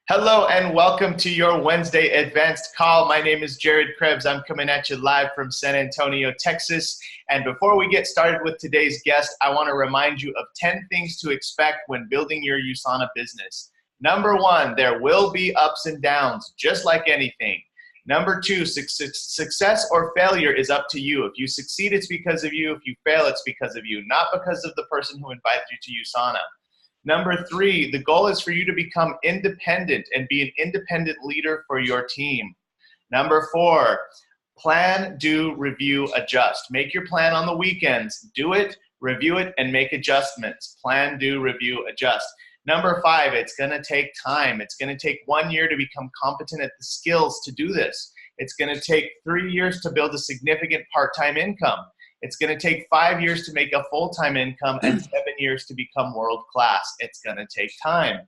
Hello and welcome to your Wednesday advanced call. My name is Jared Krebs. I'm coming at you live from San Antonio, Texas. And before we get started with today's guest, I want to remind you of 10 things to expect when building your USANA business. Number one, there will be ups and downs, just like anything. Number two, success or failure is up to you. If you succeed, it's because of you. If you fail, it's because of you, not because of the person who invited you to USANA. Number three, the goal is for you to become independent and be an independent leader for your team. Number four, plan, do, review, adjust. Make your plan on the weekends. Do it, review it, and make adjustments. Plan, do, review, adjust. Number five, it's going to take time. It's going to take 1 year to become competent at the skills to do this. It's going to take 3 years to build a significant part-time income. It's going to take 5 years to make a full-time income and 7 years to become world-class. It's going to take time.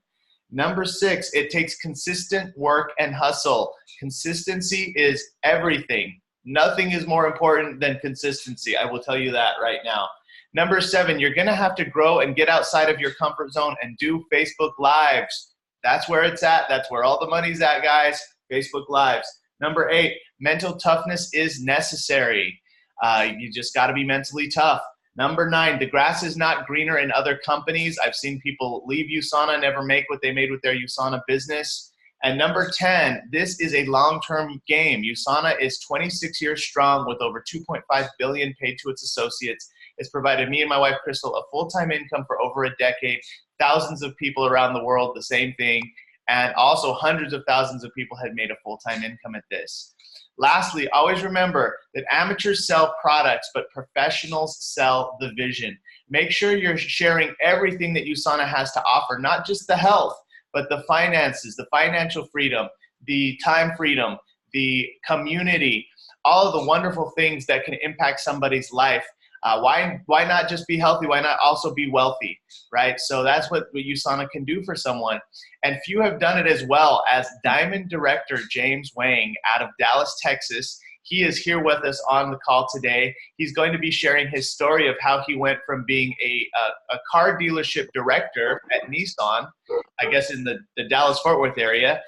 Number six, it takes consistent work and hustle. Consistency is everything. Nothing is more important than consistency. I will tell you that right now. Number seven, you're going to have to grow and get outside of your comfort zone and do Facebook Lives. That's where it's at. That's where all the money's at, guys. Facebook Lives. Number eight, mental toughness is necessary. You just got to be mentally tough. Number nine, the grass is not greener in other companies. I've seen people leave USANA, never make what they made with their USANA business. And number 10, this is a long-term game. USANA is 26 years strong with over $2.5 billion paid to its associates. It's provided me and my wife, Crystal, a full-time income for over a decade. Thousands of people around the world, the same thing. And also hundreds of thousands of people had made a full-time income at this. Lastly, always remember that amateurs sell products, but professionals sell the vision. Make sure you're sharing everything that USANA has to offer, not just the health, but the finances, the financial freedom, the time freedom, the community, all of the wonderful things that can impact somebody's life. Why not just be healthy? Why not also be wealthy, right? So that's what USANA can do for someone. And few have done it as well as Diamond Director James Wang out of Dallas, Texas. He is here with us on the call today. He's going to be sharing his story of how he went from being a car dealership director at Nissan, I guess in the Dallas-Fort Worth area,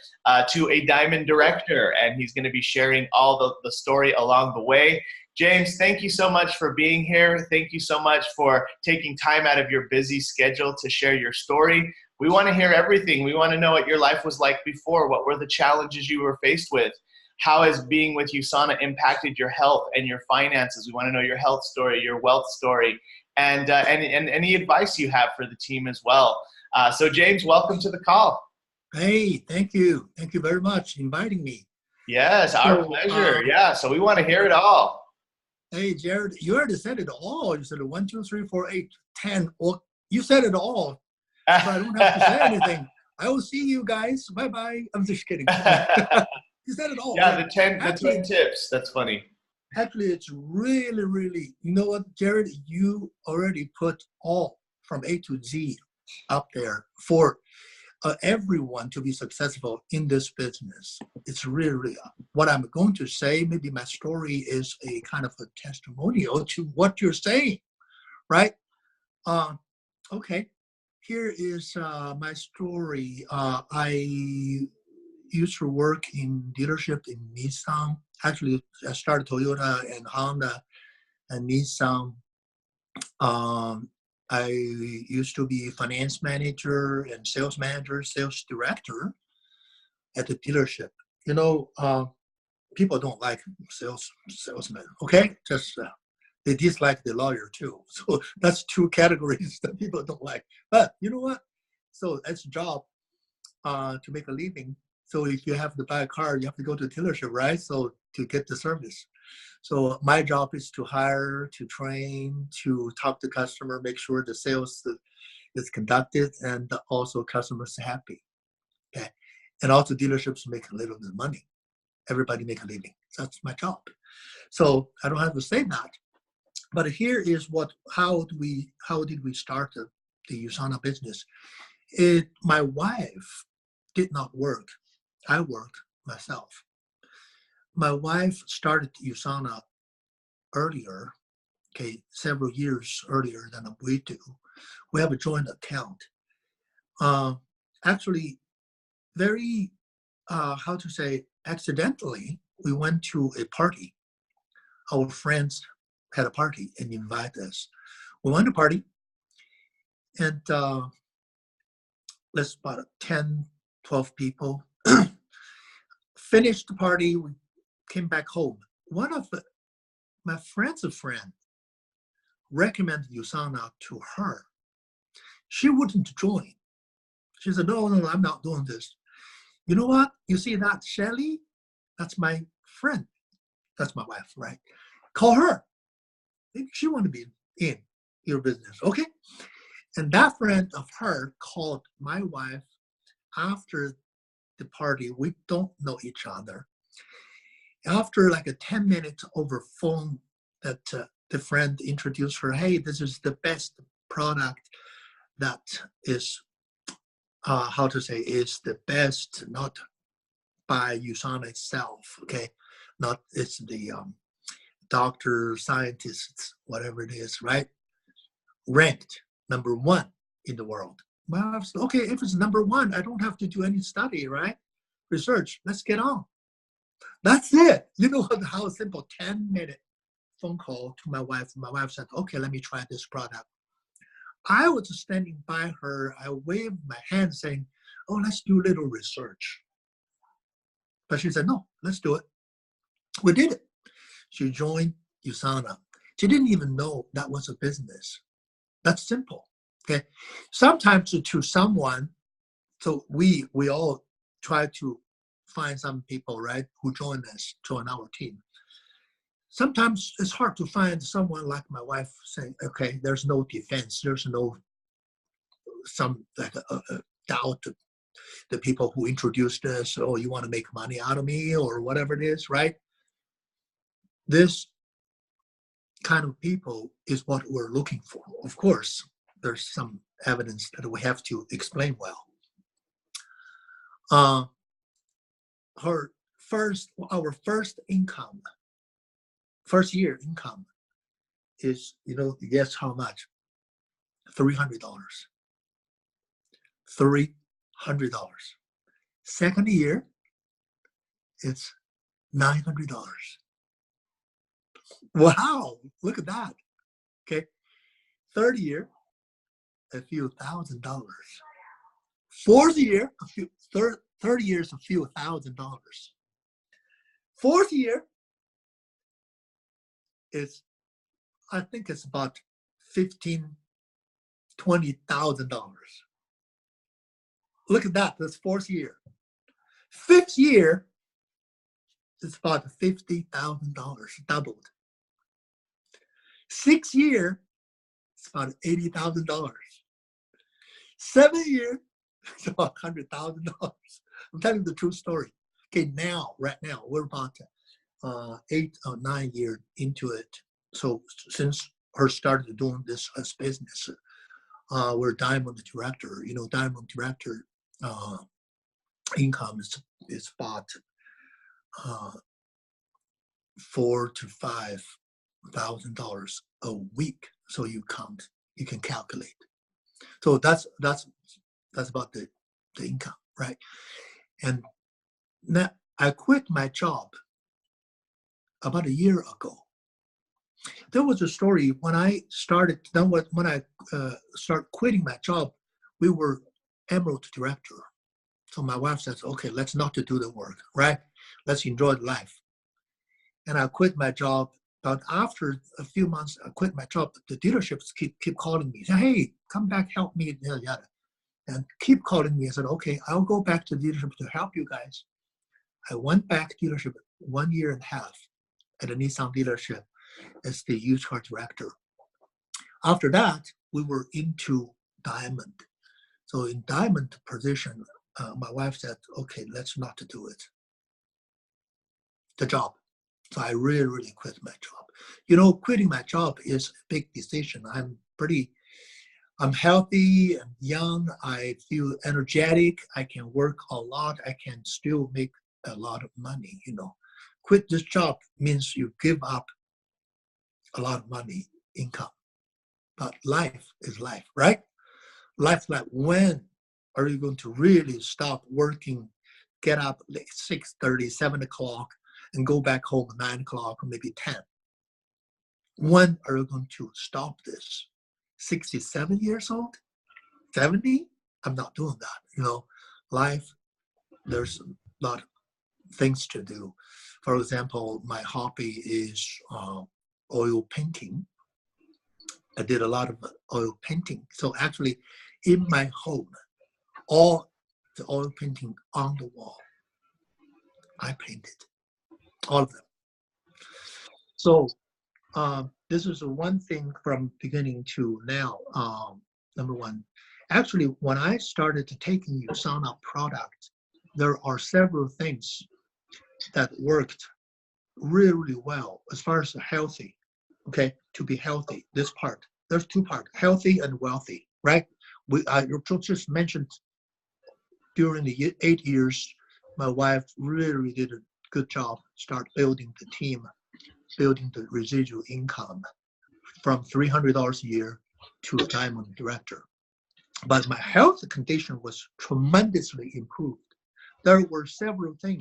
to a Diamond Director. And he's going to be sharing all the story along the way. James, thank you so much for being here. Thank you so much for taking time out of your busy schedule to share your story. We want to hear everything. We want to know what your life was like before. What were the challenges you were faced with? How has being with USANA impacted your health and your finances? We want to know your health story, your wealth story, and any advice you have for the team as well. So James, welcome to the call. Hey, thank you. Thank you very much for inviting me. Yes, our pleasure. Yeah, so we want to hear it all. Hey, Jared, you already said it all. You said 1, 2, 3, 4, 8, 10. Well, you said it all. So I don't have to say anything. I will see you guys. Bye-bye. I'm just kidding. You said it all. Yeah, the 10 tips. That's funny. Actually, it's really, really, you know what, Jared? You already put all from A to Z up there for everyone to be successful in this business. It's really what I'm going to say. Maybe my story is a kind of a testimonial to what you're saying, right? Okay, here is my story. I used to work in dealership in Nissan. Actually, I started Toyota and Honda and Nissan. I used to be finance manager and sales manager, sales director at the dealership. You know, people don't like salesmen, okay? Just they dislike the lawyer too. So that's two categories that people don't like. But you know what? So that's a job to make a living. So if you have to buy a car, you have to go to a dealership, right? So to get the service. So my job is to hire, to train, to talk to customer, make sure the sales is conducted, and also customers happy. Okay, and also dealerships make a little bit of money. Everybody make a living. That's my job. So I don't have to say that. But here is how did we start the USANA business? My wife did not work. I worked myself. My wife started USANA earlier, okay, several years earlier than we do. We have a joint account. Actually, very, how to say, accidentally, we went to a party. Our friends had a party and invited us. We went to party, and let's about 10, 12 people. Finished the party, we came back home. One of my friend's friend recommended USANA to her. She wouldn't join. She said, no, no, I'm not doing this. You know what? You see that Shelly? That's my friend. That's my wife, right? Call her. Maybe she want to be in your business. Okay. And that friend of her called my wife after the party. We don't know each other. After like a 10 minutes over phone, that the friend introduced her, hey, this is the best product that is, how to say, is the best, not by USANA itself, okay? Not, it's the doctor, scientists, whatever it is, right? Ranked #1 in the world. Well, I said, okay, if it's #1, I don't have to do any study, right? Research, let's get on. That's it. You know how simple, 10-minute phone call to my wife. My wife said, okay, let me try this product. I was standing by her. I waved my hand saying, oh, let's do a little research. But she said, no, let's do it. We did it. She joined USANA. She didn't even know that was a business. That's simple. Okay. Sometimes to someone, so we all try to find some people, right, who join us, join our team. Sometimes it's hard to find someone like my wife saying, okay, there's no defense, there's no some like a doubt. The people who introduced us, oh, you want to make money out of me or whatever it is, right? This kind of people is what we're looking for. Of course, there's some evidence that we have to explain well. Our first income, first year income is, guess how much? $300. $300. Second year, it's $900. Wow, look at that. Okay. Third year, a few $1,000s. Fourth year, third year is a few $1,000s. Fourth year is, I think it's about $15,000, $20,000. Look at that. That's fourth year. Fifth year is about $50,000, doubled. Sixth year, it's about $80,000. Seventh year, it's about $100,000. I'm telling you the true story. Okay, right now, we're about 8 or 9 years into it. So since her started doing this as business, we're Diamond Director. Diamond Director income is about $4,000 to $5,000 a week. So you can calculate. So that's about the income, right? And now I quit my job about a year ago. There was a story when I started. When I started quitting my job, we were Emerald Director. So my wife says, "Okay, let's not to do the work, right? Let's enjoy life." And I quit my job. But after a few months, I quit my job. The dealerships keep calling me. Say, "Hey, come back, help me," yada yada, and keep calling me. I said, "Okay, I'll go back to dealership to help you guys." I went back to dealership 1.5 years at a Nissan dealership as the used car director. After that, we were into Diamond. So in Diamond position, my wife said, okay, let's not do it. The job. So I really, really quit my job. Quitting my job is a big decision. I'm healthy, I'm young, I feel energetic, I can work a lot, I can still make a lot of money, Quit this job means you give up a lot of money, income. But life is life, right? Life, like when Are you going to really stop working, get up at 6:30, 7 o'clock, and go back home at 9 o'clock or maybe 10? When are you going to stop this? 67 years old? 70? I'm not doing that. Life, there's a lot of things to do. For example, my hobby is oil painting. I did a lot of oil painting. So actually, in my home, all the oil painting on the wall, I painted, all of them. So this is one thing from beginning to now. Number one, actually, when I started taking USANA products, there are several things that worked really, really well as far as healthy. Okay, to be healthy, this part, there's two parts, healthy and wealthy, right? I just mentioned during the 8 years, my wife really did a good job, start building the team, building the residual income from $300 a year to a Diamond Director. But my health condition was tremendously improved. There were several things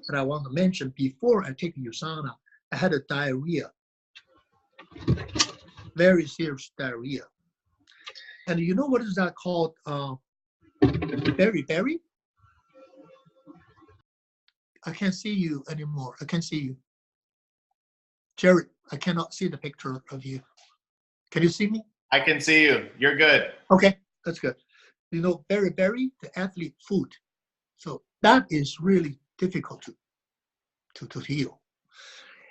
that I want to mention. Before I take USANA, I had a diarrhea, very serious diarrhea. And you know what is that called? Berry? I can't see you anymore. I can't see you. Jared, I cannot see the picture of you. Can you see me? I can see you. You're good. Okay, that's good. Berry, the athlete food. So that is really difficult to heal.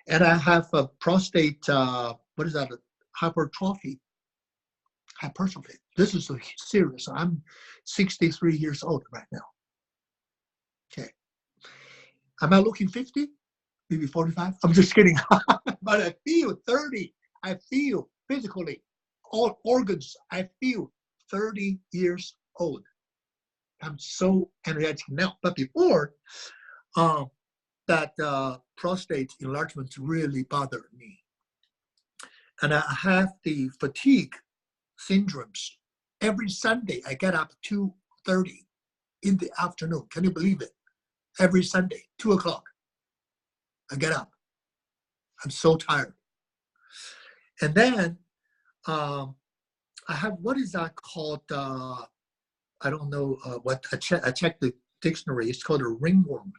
And I have a prostate, hypertrophy. This is serious. I'm 63 years old right now. Okay. Am I looking 50? Maybe 45? I'm just kidding. But I feel 30. I feel physically, all organs, I feel 30 years old. I'm so energetic now. But before, that prostate enlargement really bothered me. And I have the fatigue syndromes. Every Sunday, I get up 2:30 in the afternoon. Can you believe it? Every Sunday, 2 o'clock, I get up. I'm so tired. And then I have, what is that called? I don't know what, I checked the dictionary. It's called a ringworm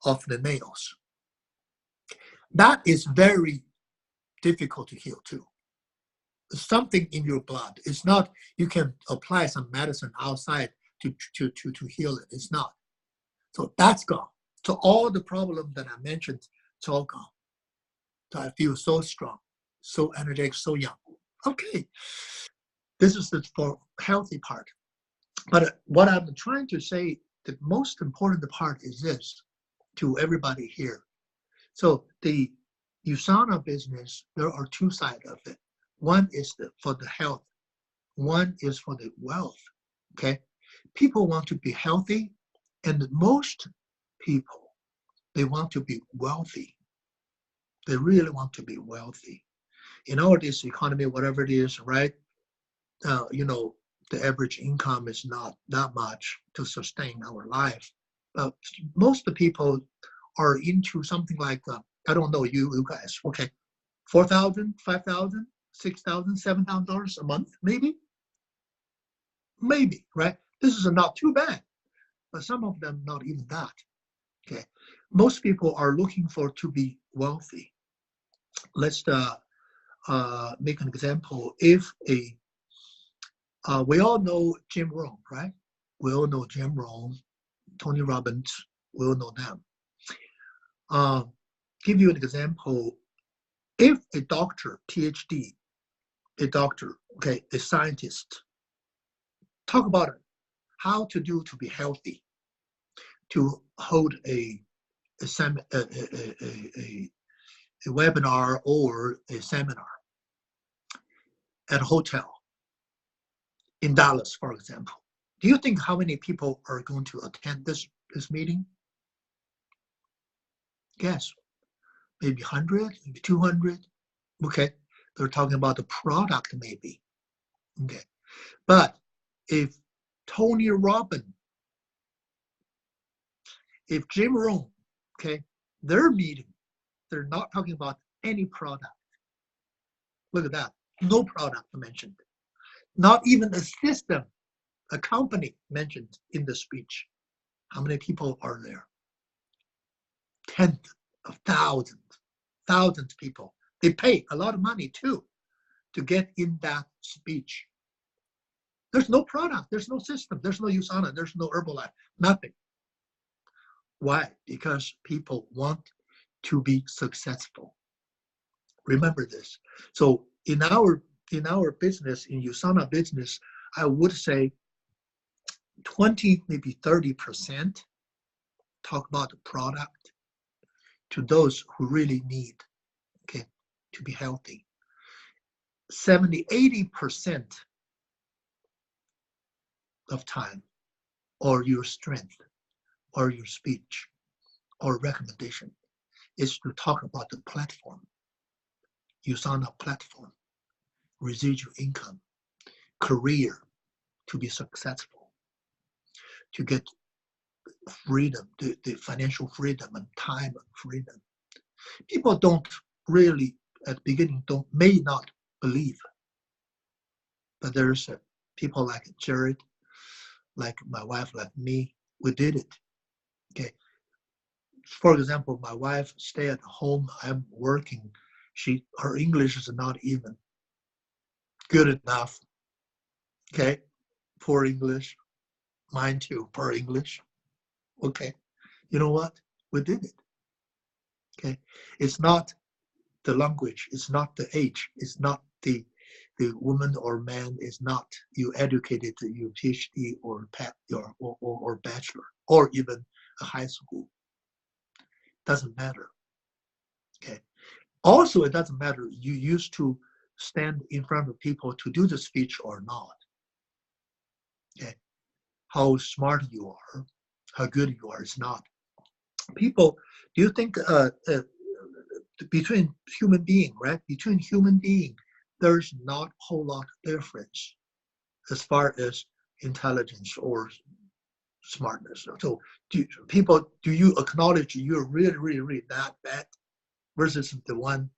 of the nails. That is very difficult to heal too. Something in your blood. It's not, you can apply some medicine outside to heal it. It's not. So that's gone. So all the problem that I mentioned, it's all gone. So I feel so strong, so energetic, so young. Okay. This is the for healthy part. But what I'm trying to say, the most important part is this to everybody here. So the USANA business, there are two sides of it. One is for the health. One is for the wealth. Okay. People want to be healthy, and most people, they want to be wealthy. They really want to be wealthy. In all this economy, whatever it is, right? The average income is not that much to sustain our life. Most of the people are into something like, I don't know, you guys, okay, $4,000, $5,000, $6,000, $7,000 a month, maybe, right? This is not too bad, but some of them not even that. Okay, most people are looking to be wealthy. Let's make an example. If we all know Jim Rohn, right? We all know Jim Rohn, Tony Robbins. We all know them. Give you an example. If a doctor, PhD, a doctor, okay, a scientist, talk about it, how to do to be healthy, to hold a webinar or a seminar at a hotel in Dallas, for example. Do you think how many people are going to attend this meeting? Guess. Maybe 100, maybe 200. Okay. They're talking about the product maybe. Okay. But if Tony Robbins, if Jim Rohn, okay, their meeting, they're not talking about any product. Look at that. No product mentioned. Not even a system, a company mentioned in the speech. How many people are there? Tens of thousands of people. They pay a lot of money too to get in that speech. There's no product, there's no system, there's no USANA, there's no Herbalife, nothing. Why? Because people want to be successful. Remember this. So in our business, in USANA business, I would say 20, maybe 30% talk about the product to those who really need, okay, to be healthy. 70, 80% of time, or your strength, or your speech, or recommendation, is to talk about the platform, USANA platform, residual income, career, to be successful, to get freedom, the financial freedom and time freedom. People don't really, at the beginning, may not believe, but there's people like Jared, like my wife, like me, we did it. Okay. For example, my wife stay at home, I'm working. Her English is not even good enough. Okay, poor English. Mine too, poor English. Okay, you know what? We did it. Okay, it's not the language, it's not the age, it's not the woman or man, is not you educated, you PhD or bachelor, or even a high school. Doesn't matter. Okay. Also, it doesn't matter you used to stand in front of people to do the speech or not. Okay. How smart you are, how good you are, it's not. People, do you think between human being, right? Between human being, there's not a whole lot of difference as far as intelligence or smartness. So do you acknowledge you're really, really, really that bad versus the one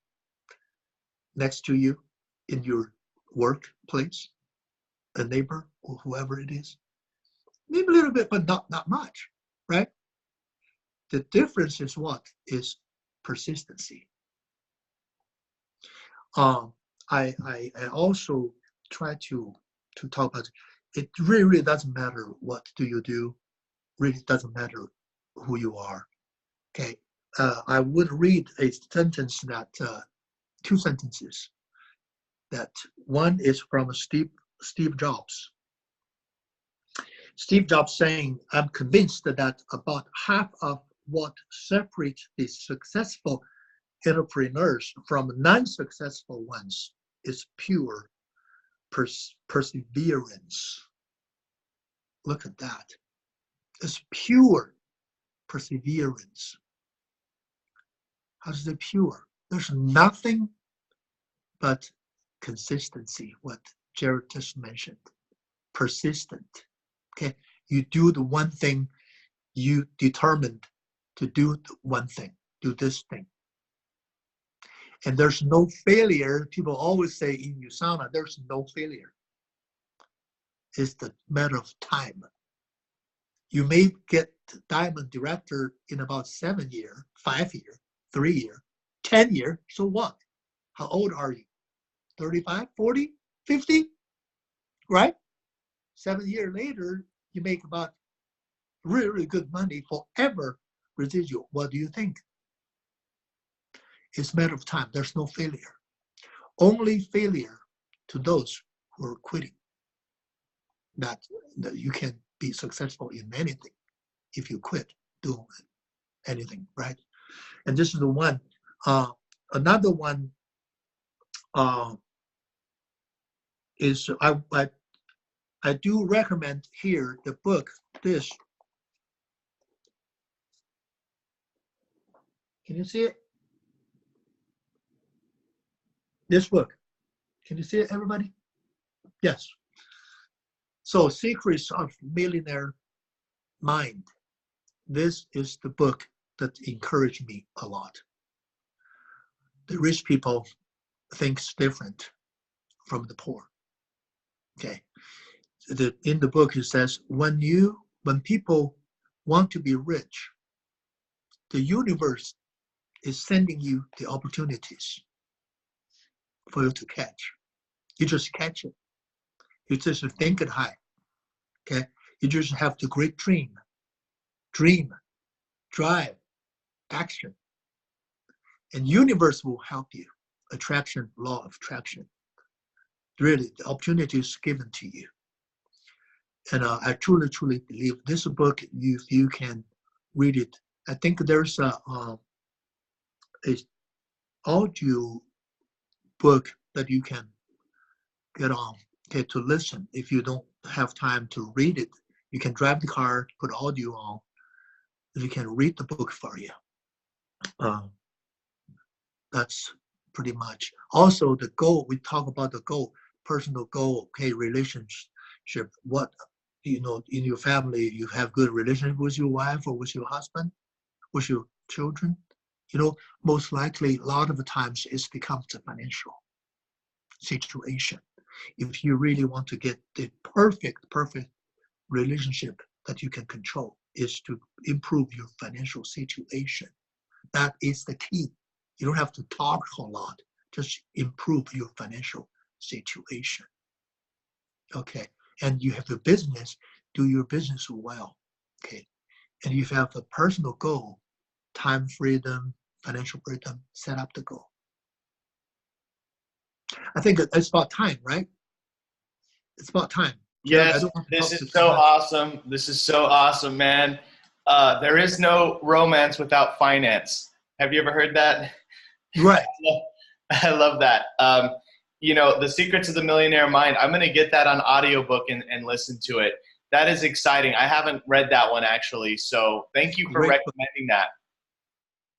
next to you in your workplace, a neighbor or whoever it is? Maybe a little bit, but not much, right? The difference is what? Is persistency. I also try to talk about it. Really doesn't matter what do you do. Really doesn't matter who you are. Okay. I would read a sentence that two sentences. That one is from Steve Jobs. Steve Jobs saying, "I'm convinced that about half of what separates the successful entrepreneurs from non-successful ones is pure perseverance." Look at that. It's pure perseverance. How's it pure? There's nothing but consistency, what Jared just mentioned. Persistent. Okay, you do the one thing, you determined to do the one thing, do this thing. And there's no failure. People always say in USANA, there's no failure. It's the matter of time. You may get Diamond Director in about 7 years, 5 years, 3 years, 10 years. So what? How old are you? 35, 40, 50? Right? 7 years later, you make about really, really good money forever residual. What do you think? It's a matter of time. There's no failure. Only failure to those who are quitting. That you can be successful in anything if you quit doing anything, right? And this is the one. Another one is I do recommend here the book. This. Can you see it? This book. Can you see it, everybody? Yes. So Secrets of Millionaire Mind. This is the book that encouraged me a lot. The rich people thinks different from the poor. Okay. In the book it says when people want to be rich, the universe is sending you the opportunities for you to catch. You just catch it. You just think it high. Okay. You just have the great dream, drive, action, and universe will help you. Attraction, law of attraction. Really, the opportunity is given to you. And I truly, truly believe this book, if you can read it, I think there's a audio book that you can get on, okay, to listen. If you don't have time to read it, you can drive the car, put audio on, and you can read the book for you. That's pretty much. Also, the goal, we talk about the goal, personal goal, okay, relationship. What, in your family, you have good relationship with your wife or with your husband, with your children. Most likely, a lot of the times, it becomes a financial situation. If you really want to get the perfect relationship that you can control, is to improve your financial situation. That is the key. You don't have to talk a lot. Just improve your financial situation. Okay. And you have a business, do your business well. Okay. And if you have a personal goal, time freedom, financial freedom, set up the goal. I think it's about time, right? It's about time. Yes, this is so awesome. This is so awesome, man. There is no romance without finance. Have you ever heard that? Right. I love that. The Secrets of the Millionaire Mind, I'm going to get that on audiobook and listen to it. That is exciting. I haven't read that one actually. So thank you for recommending that.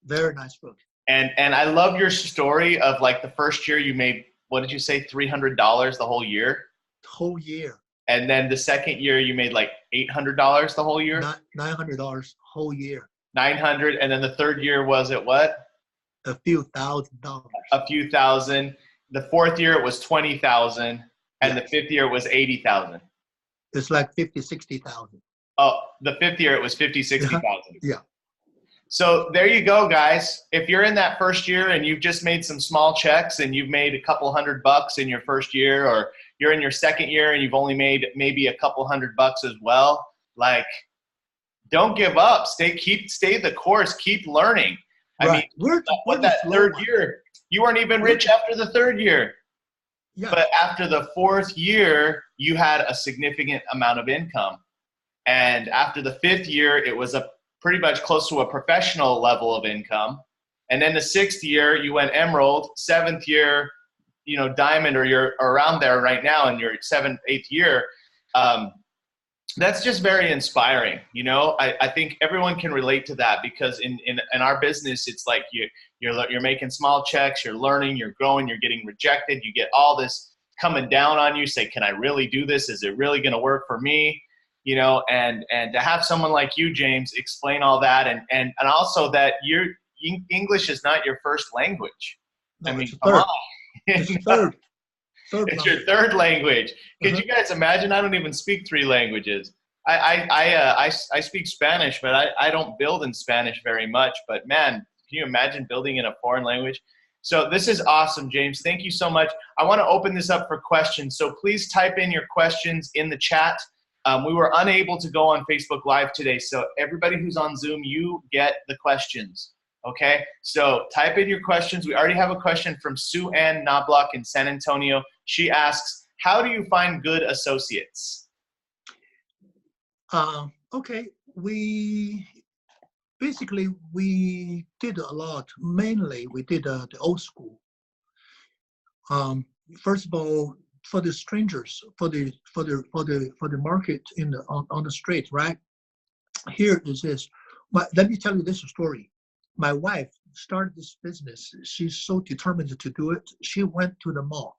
Very nice book. And I love your story of like the first year you made, what did you say, $300 the whole year? Whole year. And then the second year you made like $800 the whole year? $900 whole year. 900, and then the third year was it what? A few $1,000s. A few thousand. The fourth year it was 20,000, and the fifth year it was 80,000. It's like 50, 60,000. Oh, the fifth year it was 50, 60,000. Yeah. So there you go, guys. If you're in that first year and you've just made some small checks and you've made a couple $100 in your first year, or you're in your second year and you've only made maybe a couple $100 as well, like, don't give up. Stay the course. Keep learning. Right. I mean, what that third year, you weren't even rich after the third year. Yeah. But after the fourth year, you had a significant amount of income. And after the fifth year, it was pretty much close to a professional level of income. And then the sixth year, you went emerald. Seventh year, diamond, or you're around there right now in your seventh, eighth year. That's just very inspiring. I think everyone can relate to that, because in our business, it's like you're making small checks, you're learning, you're growing, you're getting rejected. You get all this coming down on you. Say, can I really do this? Is it really going to work for me? And to have someone like you, James, explain all that, and also that English is not your first language. No, I mean, come on. It's third. It's your third language. Could you guys imagine? I don't even speak three languages. I speak Spanish, but I don't build in Spanish very much. But man, can you imagine building in a foreign language? So this is awesome, James. Thank you so much. I want to open this up for questions. So please type in your questions in the chat. We were unable to go on Facebook Live today. So everybody who's on Zoom, you get the questions. Okay, so type in your questions. We already have a question from Sue Ann Knobloch in San Antonio. She asks, how do you find good associates? Okay, we did a lot. Mainly, we did the old school. First of all, for the strangers, for the market on the street, right? Here is this. Let me tell you this story. My wife started this business. She's so determined to do it. She went to the mall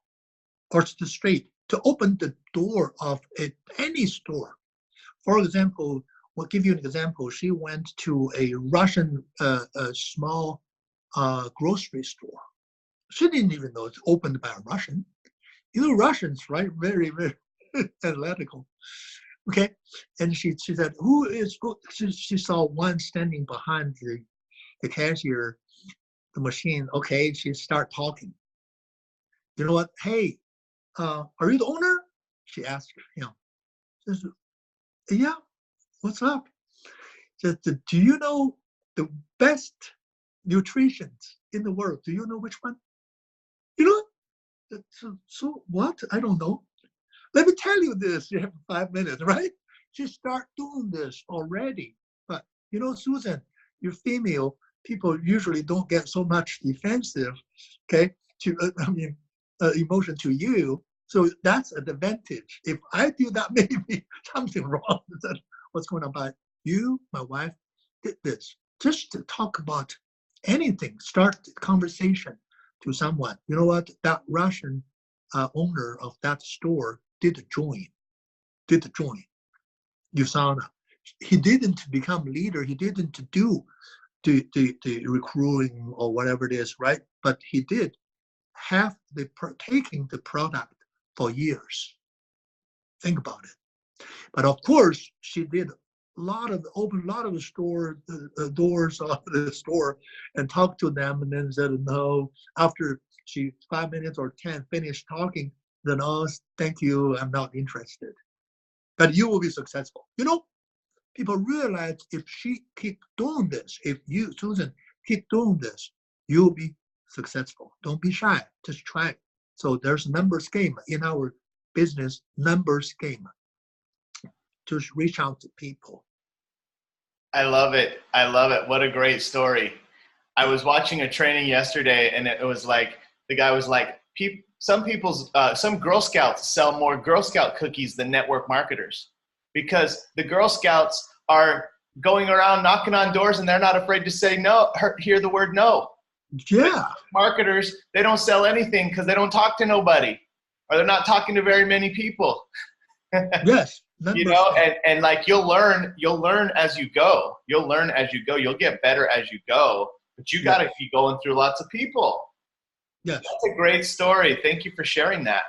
or to the street to open the door of any store. For example, we'll give you an example. She went to a Russian small grocery store. She didn't even know it's opened by a Russian. You know, Russians, right? Very, very analytical. Okay. And she said, who is, she saw one standing behind the cashier, the machine. Okay. She started talking. You know what? Hey, are you the owner? She asked him. She says, yeah, what's up? She said, do you know the best nutritions in the world? Do you know which one? You know, so what? I don't know. Let me tell you this. You have 5 minutes, right? She start doing this already. But you know, Susan, you're female. People usually don't get so much defensive, okay? Emotion to you. So that's an advantage. If I do that, maybe something wrong. What's going on? But you, my wife, did this just to talk about anything. Start the conversation to someone. You know what? That Russian owner of that store did join USANA. He didn't become leader. He didn't do the recruiting or whatever it is, right? But he did have taking the product for years. Think about it. But of course, she did open a lot of the doors of the store and talked to them, and then said no. After she 5 minutes or 10 finished talking, then oh, thank you, I'm not interested. But you will be successful. You know, people realize if she keep doing this, if you, Susan, keep doing this, you'll be successful. Don't be shy. Just try it. So there's a numbers game in our business, numbers game. Just reach out to people. I love it. I love it. What a great story. I was watching a training yesterday, and it was like, the guy was like, some Girl Scouts sell more Girl Scout cookies than network marketers, because the Girl Scouts are going around knocking on doors and they're not afraid to say no, hear the word no. Yeah. Marketers, they don't sell anything because they don't talk to nobody, or they're not talking to very many people. Yes. You know, and like you'll learn as you go. You'll learn as you go. You'll get better as you go. But you got to be going through lots of people. Yes. That's a great story. Thank you for sharing that.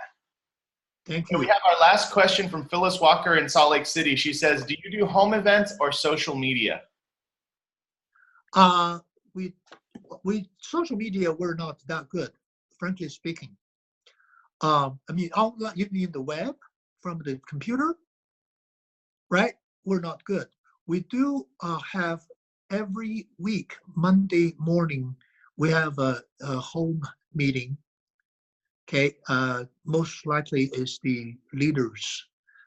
Thank you. We have our last question from Phyllis Walker in Salt Lake City. She says, do you do home events or social media? We social media, we're not that good, frankly speaking. I mean, you mean the web from the computer, right? We're not good. We do have every week, Monday morning, we have a home meeting. Okay, most likely is the leaders.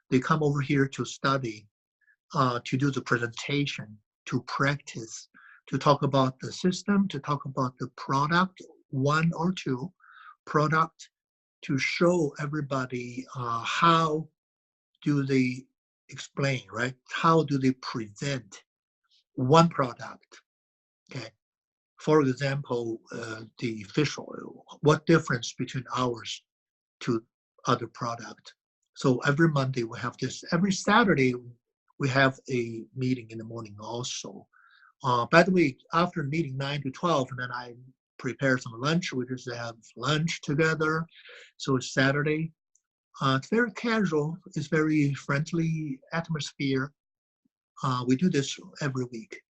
They come over here to study, to do the presentation, to practice, to talk about the system, to talk about the product, one or two product, to show everybody how do they explain, right? How do they present one product? Okay. For example, the fish oil, what difference between ours to other product? So every Monday we have this. Every Saturday we have a meeting in the morning also. By the way, after meeting 9 to 12, and then I prepare some lunch. We just have lunch together. So it's Saturday. It's very casual. It's very friendly atmosphere. We do this every week.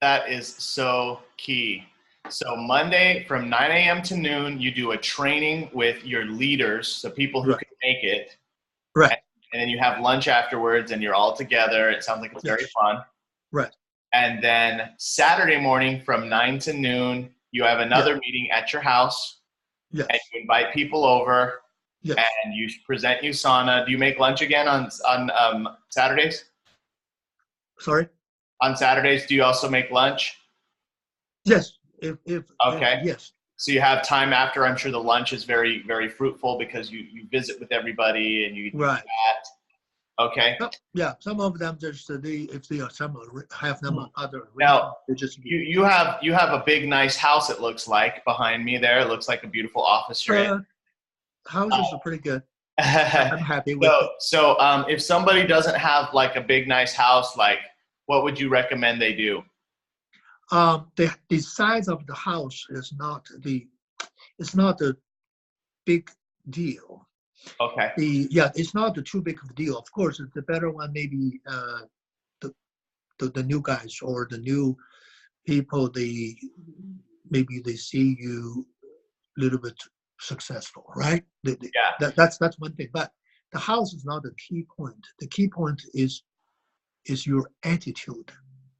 That is so key. So Monday from 9 a.m. to noon, you do a training with your leaders, so people who can make it. Right. And then you have lunch afterwards, and you're all together. It sounds like it's very fun. Right. And then Saturday morning from 9 to noon, you have another meeting at your house. Yes. And you invite people over. Yes. And you present USANA. Do you make lunch again on Saturdays? Sorry? On Saturdays, do you also make lunch? Yes. Okay. Yes. So you have time after. I'm sure the lunch is very, very fruitful because you visit with everybody and you do that. Okay. Yeah. Some of them just if they are some have them other. Now you have a big nice house. It looks like behind me there. It looks like a beautiful office you're in. Houses are pretty good. I'm happy with it. So if somebody doesn't have like a big, nice house, like what would you recommend they do? The size of the house is not a big deal. Okay. It's not too big of a deal. Of course, the better one maybe the new guys or the new people. Maybe they see you a little bit successful, right? Yeah. That's one thing. But the house is not the key point. The key point is your attitude.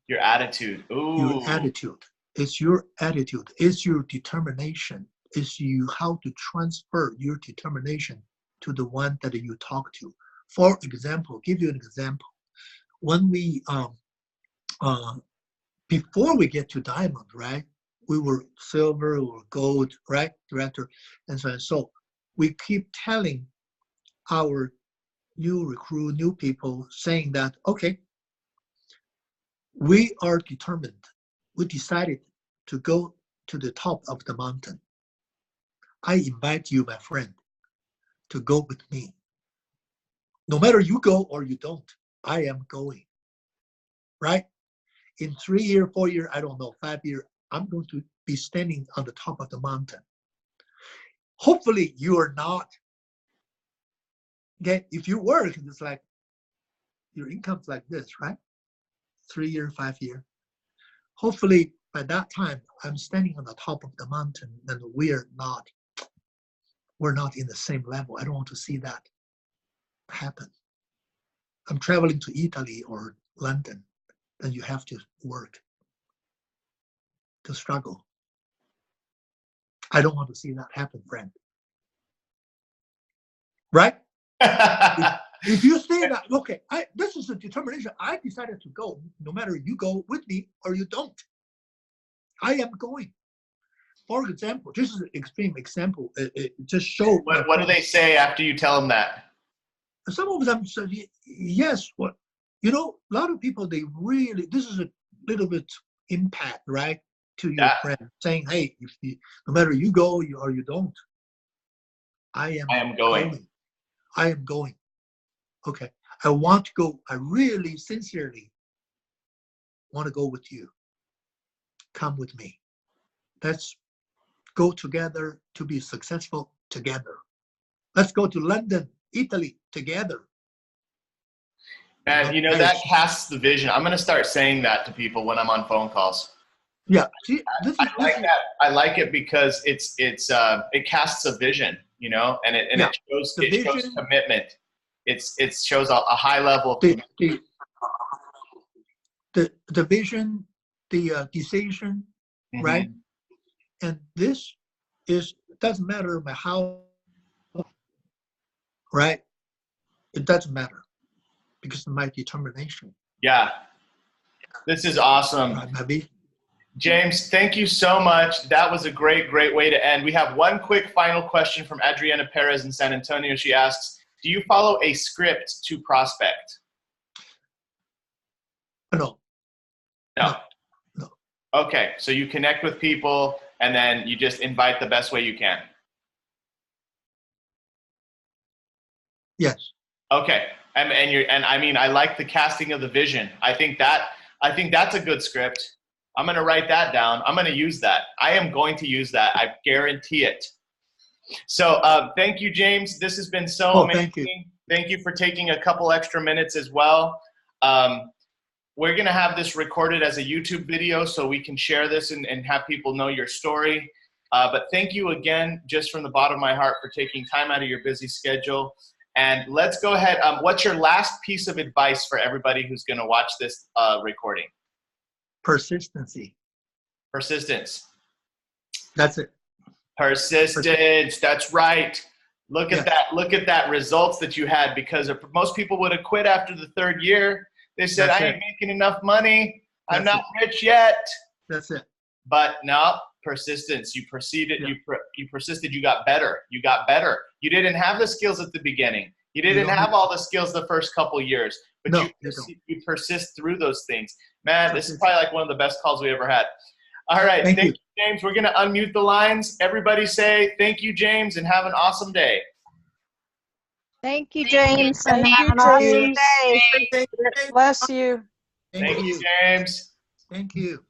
Your attitude. Ooh. Your attitude. It's your attitude. It's your determination. It's you how to transfer your determination to the one that you talk to. For example, give you an example. When we before we get to diamond, right? We were silver or gold, right? Director, and so on. So we keep telling our new recruit, new people, saying that, okay, we are determined. We decided to go to the top of the mountain. I invite you, my friend, to go with me. No matter you go or you don't, I am going. Right? In 3 years, 4 years, I don't know, 5 years, I'm going to be standing on the top of the mountain. Hopefully you are not. Okay, if you work, it's like your income's like this, right? 3 years, 5 years. Hopefully by that time, I'm standing on the top of the mountain and we're not in the same level. I don't want to see that happen. I'm traveling to Italy or London, and you have to work, to struggle. I don't want to see that happen, friend. Right? If you say that, okay, this is a determination. I decided to go, no matter you go with me or you don't. I am going. For example, this is an extreme example. It just shows. What do they say after you tell them that? Some of them say, yes, a lot of people, they really, this is a little bit impact, right, to your friend, saying, hey, no matter you go or you don't, I am going. I am going. Okay. I want to go. I really, sincerely want to go with you. Come with me. Let's go together to be successful together. Let's go to London, Italy together. And that casts the vision. I'm going to start saying that to people when I'm on phone calls. Yeah, see, I like it because it casts a vision, and it shows commitment. It shows a high level of commitment. The vision, the decision, mm-hmm. Right? And this doesn't matter my house, right? It doesn't matter because of my determination. Yeah, this is awesome. James, thank you so much. That was a great way to end. We have one quick final question from Adriana Perez in San Antonio. She asks, do you follow a script to prospect? No. Okay, so you connect with people and then you just invite the best way you can. Yes. Okay, and I mean, I like the casting of the vision. I think that's a good script. I'm going to write that down. I'm going to use that. I am going to use that. I guarantee it. So thank you, James. This has been so amazing. Thank you for taking a couple extra minutes as well. We're going to have this recorded as a YouTube video so we can share this and have people know your story. But thank you again, just from the bottom of my heart, for taking time out of your busy schedule. And let's go ahead. What's your last piece of advice for everybody who's going to watch this recording? Persistency. Persistence. That's it. Persistence. That's right. Look at that. Look at that results that you had, because most people would have quit after the 3rd year. They said, I ain't making enough money. I'm not rich yet. That's it. But no, persistence. You proceeded. You persisted. You got better. You got better. You didn't have the skills at the beginning. You didn't have all the skills the first couple years. But you persist through those things. Man, this is probably like one of the best calls we ever had. All right. Thank you, James. We're going to unmute the lines. Everybody say thank you, James, and have an awesome day. Thank you, James, and Thank have you, an awesome James. day. Thank Bless you. thank Thank you, you. James. Thank you.